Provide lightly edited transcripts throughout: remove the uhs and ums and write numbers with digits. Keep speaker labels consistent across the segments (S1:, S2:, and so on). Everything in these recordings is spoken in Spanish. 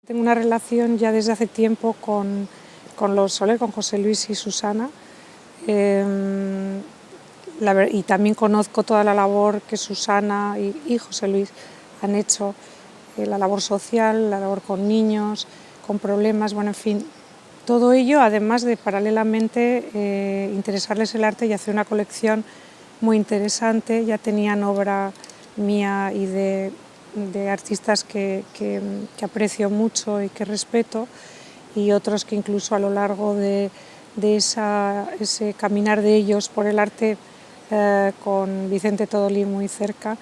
S1: Tengo una relación ya desde hace tiempo con los Soler, con José Luis y Susana, y también conozco toda la labor que Susana y José Luis han hecho, la labor social, la labor con niños, con problemas, bueno, en fin, todo ello, además de paralelamente interesarles el arte y hacer una colección muy interesante. Ya tenían obra mía y de artistas que aprecio mucho y que respeto, y otros que incluso a lo largo de ese caminar de ellos por el arte, con Vicente Todolí muy cerca,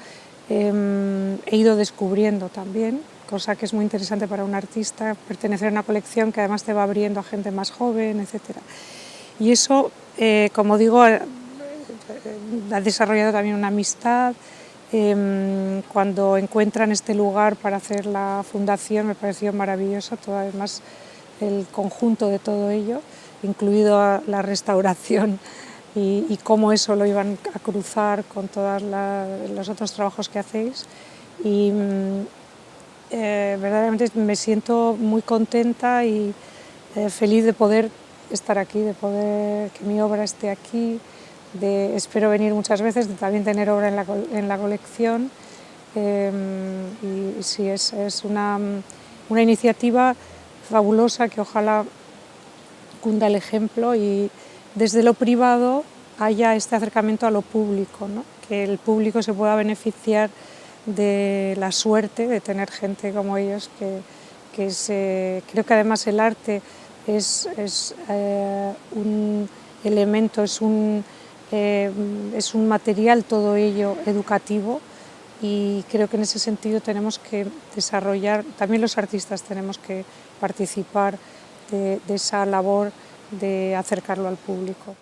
S1: he ido descubriendo también, cosa que es muy interesante para un artista, pertenecer a una colección que además te va abriendo a gente más joven, etc. Y eso, como digo, ha desarrollado también una amistad. Cuando encuentran este lugar para hacer la fundación me pareció maravilloso, además el conjunto de todo ello, incluido la restauración y cómo eso lo iban a cruzar con todos los otros trabajos que hacéis. Y verdaderamente me siento muy contenta y feliz de poder estar aquí, de poder que mi obra esté aquí, espero venir muchas veces, de también tener obra en la colección, y sí, es una iniciativa fabulosa que ojalá cunda el ejemplo y desde lo privado haya este acercamiento a lo público, ¿no? Que el público se pueda beneficiar de la suerte de tener gente como ellos, creo que además el arte es un elemento, es un material, todo ello educativo, y creo que en ese sentido tenemos que desarrollar, también los artistas tenemos que participar de esa labor de acercarlo al público.